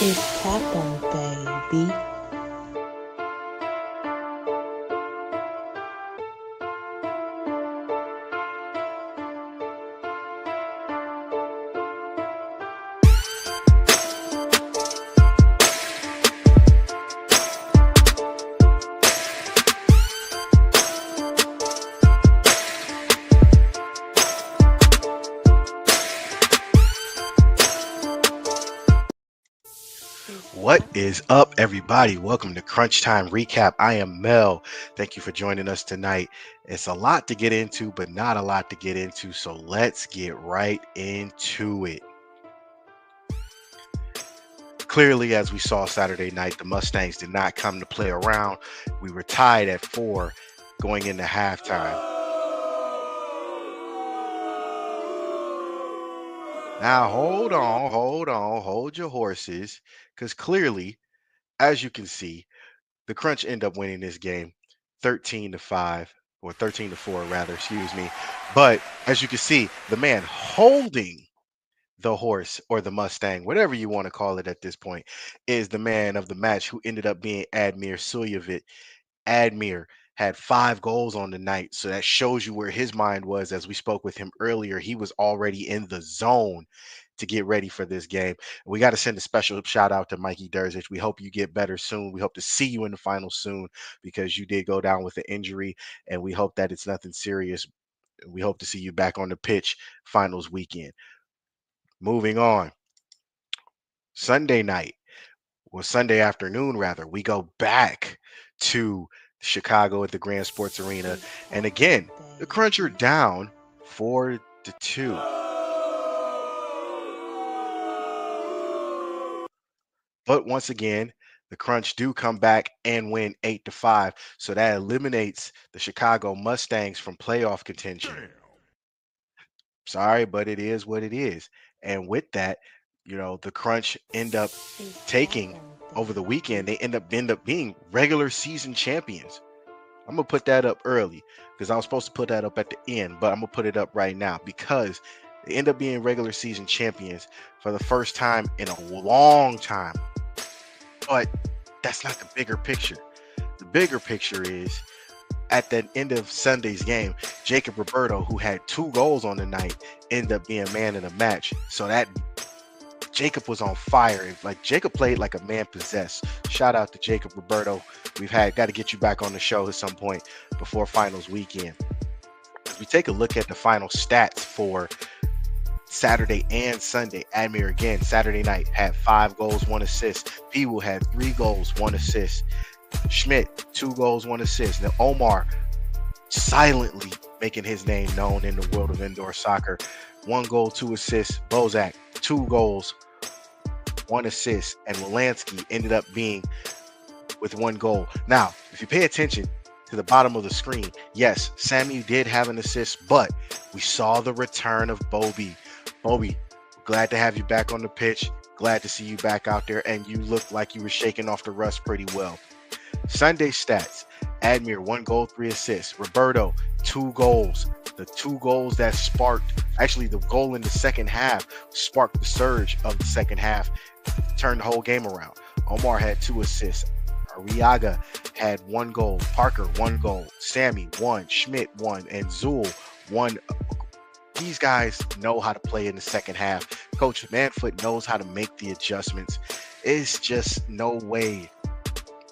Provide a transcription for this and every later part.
It's Kapo, baby. What is up, everybody? Welcome to Crunch Time Recap. I am Mel. Thank you for joining us tonight. It's a lot to get into, but not a lot to get into. So let's get right into it. Clearly, as we saw Saturday night, the Mustangs did not come to play around. We were tied at 4 going into halftime. Now, hold your horses, because clearly, as you can see, the Crunch end up winning this game 13-5 or 13-4 rather, excuse me. But as you can see, the man holding the horse or the Mustang, whatever you want to call it at this point, is the man of the match who ended up being Admir Suljevic. Admir had 5 goals on the night, so that shows you where his mind was. As we spoke with him earlier, he was already in the zone to get ready for this game. We got to send a special shout out to Mikey Durzic. We hope you get better soon. We hope to see you in the final soon because you did go down with an injury, and we hope that it's nothing serious. We hope to see you back on the pitch finals weekend. Moving on, Sunday night, or Sunday afternoon rather, we go back to Chicago at the Grand Sports Arena. It's And again, Kapo, the Crunch are baby. down 4-2. But once again, the Crunch do come back and win 8-5. So that eliminates the Chicago Mustangs from playoff contention. Sorry, but it is what it is. And with that, the Crunch end up It's taking Kapo, over the weekend. baby. They end up being regular season champions. I'm gonna put that up early because I was supposed to put that up at the end, but I'm gonna put it up right now because they end up being regular season champions for the first time in a long time. But that's not the bigger picture. The bigger picture is at the end of Sunday's game, Jacob Roberto, who had 2 goals on the night, ended up being man of the match. So that Jacob was on fire. Like Jacob played like a man possessed. Shout out to Jacob Roberto. We've had got to get you back on the show at some point before finals weekend. As we take a look at the final stats for Saturday and Sunday, Admir again, Saturday night had 5 goals, 1 assist. Peeble had 3 goals, 1 assist. Schmidt, 2 goals, 1 assist. Now Omar silently making his name known in the world of indoor soccer. 1 goal, 2 assists. Bozak, 2 goals, 1 assist. And Wolanski ended up being with 1 goal. Now, if you pay attention to the bottom of the screen, yes, Sammy did have an assist, but we saw the return of Bobby. Bobby, glad to have you back on the pitch. Glad to see you back out there, and you looked like you were shaking off the rust pretty well. Sunday stats: Admir, 1 goal, 3 assists. Roberto, 2 goals. The 2 goals that sparked, actually, the goal in the second half sparked the surge of the second half, turned the whole game around. Omar had 2 assists. Arriaga had 1 goal. Parker, 1 goal. Sammy, 1. Schmidt, 1. And Zool, 1. These guys know how to play in the second half. Coach Manfoot knows how to make the adjustments. It's just no way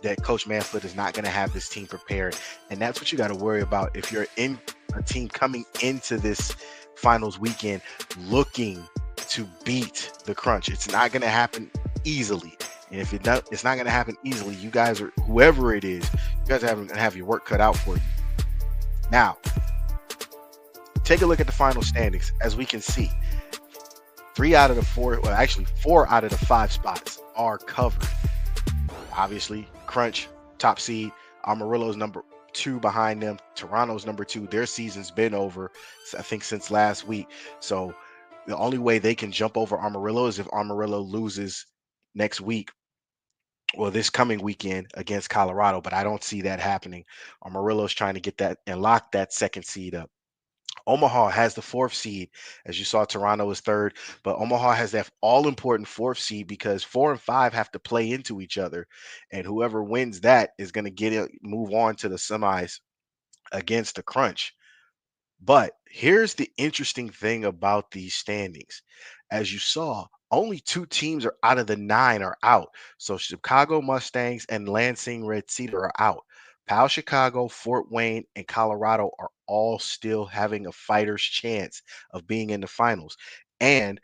that Coach Manfoot is not going to have this team prepared. And that's what you got to worry about if you're in a team coming into this finals weekend looking to beat the Crunch. It's not going to happen easily. And if it's not going to happen easily, you guys are, whoever it is, you guys are going to have your work cut out for you. Now, take a look at the final standings. As we can see, 3 out of the 4, well, actually 4 out of the 5 spots are covered. Obviously, Crunch, top seed. Amarillo's number 2 behind them. Toronto's number 2. Their season's been over, I think, since last week. So the only way they can jump over Amarillo is if Amarillo loses next week, well, this coming weekend against Colorado. But I don't see that happening. Amarillo's trying to get that and lock that second seed up. Omaha has the fourth seed. As you saw, Toronto is third, but Omaha has that all important fourth seed because 4 and 5 have to play into each other. And whoever wins that is going to move on to the semis against the Crunch. But here's the interesting thing about these standings. As you saw, only two teams are out of the nine are out. So Chicago Mustangs and Lansing Red Cedar are out. Pal Chicago, Fort Wayne, and Colorado are all still having a fighter's chance of being in the finals. And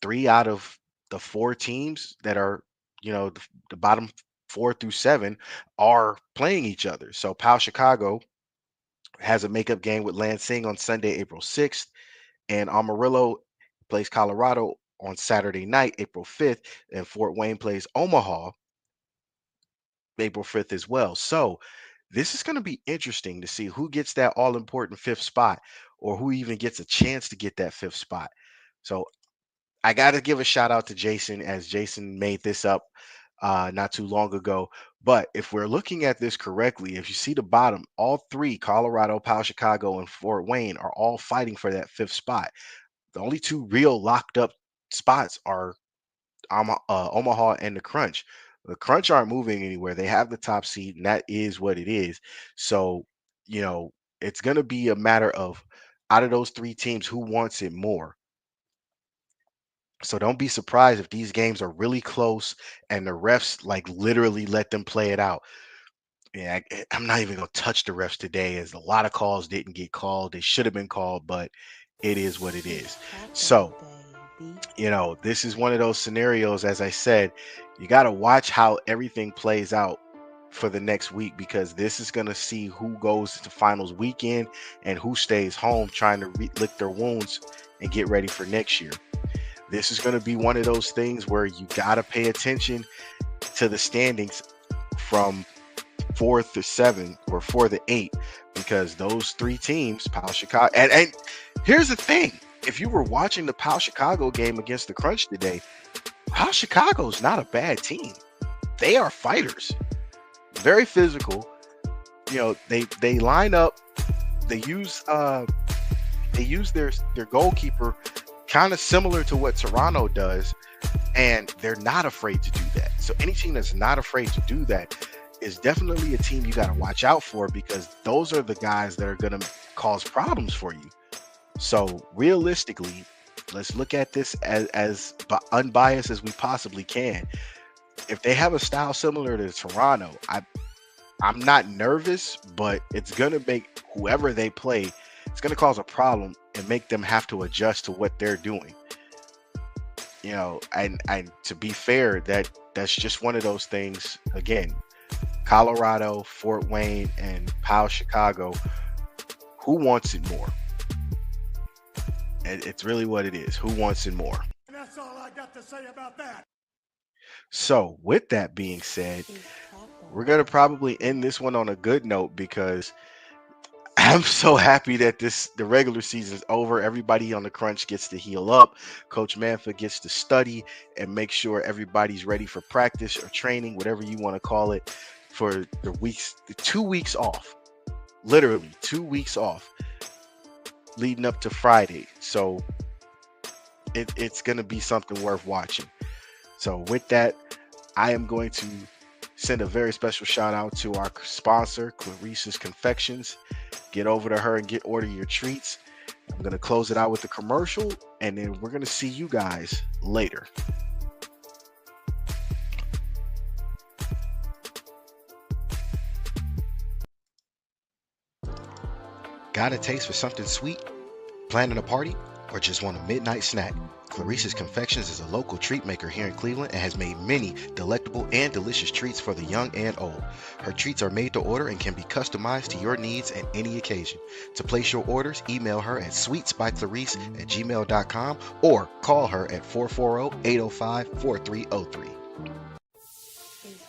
three out of the four teams that are, the bottom 4 through 7 are playing each other. So Pal Chicago has a makeup game with Lansing on Sunday, April 6th, and Amarillo plays Colorado on Saturday night, April 5th, and Fort Wayne plays Omaha April 5th as well. So this is going to be interesting to see who gets that all important fifth spot or who even gets a chance to get that fifth spot. So I got to give a shout out to Jason as Jason made this up not too long ago. But if we're looking at this correctly, if you see the bottom, all three, Colorado, Pal Chicago, and Fort Wayne, are all fighting for that fifth spot. The only two real locked up spots are Omaha and the Crunch. The Crunch aren't moving anywhere. They have the top seed, and that is what it is. So, it's going to be a matter of out of those three teams, who wants it more. So don't be surprised if these games are really close and the refs like literally let them play it out. Yeah, I'm not even gonna touch the refs today, as a lot of calls didn't get called. They should have been called, but it is what it is. It's Kapo, So, baby. this is one of those scenarios, as I said, you got to watch how everything plays out for the next week because this is going to see who goes to finals weekend and who stays home trying to lick their wounds and get ready for next year. This is going to be one of those things where you got to pay attention to the standings from 4 to 7 or 4 to 8 because those three teams, Pal Chicago, and here's the thing: if you were watching the Pal Chicago game against the Crunch today, Pal Chicago's not a bad team. They are fighters, very physical. They line up. They use their goalkeeper kind of similar to what Toronto does, and they're not afraid to do that. So any team that's not afraid to do that is definitely a team you got to watch out for because those are the guys that are going to cause problems for you. So realistically, let's look at this as unbiased as we possibly can. If they have a style similar to Toronto, I'm not nervous, but it's going to make whoever they play, it's going to cause a problem and make them have to adjust to what they're doing. And to be fair, that's just one of those things. Again, Colorado, Fort Wayne, and Pal Chicago, who wants it more? It's really what it is. Who wants it more? And that's all I got to say about that. So, with that being said, It's Kapo. we're going to probably end this one on a good note because I'm so happy that the regular season is over. Everybody on the Crunch gets to heal up. Coach Manfa gets to study and make sure everybody's ready for practice or training, whatever you want to call it, for the 2 weeks off. Literally 2 weeks off leading up to Friday. So it's going to be something worth watching. So with that, I am going to send a very special shout out to our sponsor, Clarissa's Confections. Get over to her and order your treats. I'm going to close it out with a commercial, and then we're going to see you guys later. Got a taste for something sweet? Planning a party? Or just want a midnight snack? Clarissa's Confections is a local treat maker here in Cleveland and has made many delectable and delicious treats for the young and old. Her treats are made to order and can be customized to your needs at any occasion. To place your orders, email her at sweetsbyclarice@gmail.com or call her at 440-805-4303.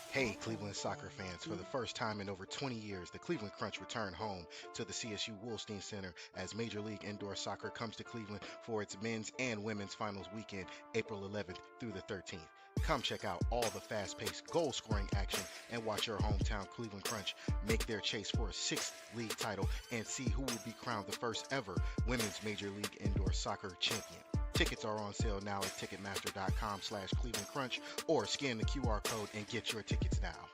Hey, Cleveland soccer fans, for the first time in over 20 years, the Cleveland Crunch returned home to the CSU Wolstein Center as Major League Indoor Soccer comes to Cleveland for its men's and women's finals weekend, April 11th through the 13th. Come check out all the fast-paced goal-scoring action and watch your hometown Cleveland Crunch make their chase for a 6th league title and see who will be crowned the first ever Women's Major League Indoor Soccer champion. Tickets are on sale now at Ticketmaster.com/Cleveland Crunch or scan the QR code and get your tickets now.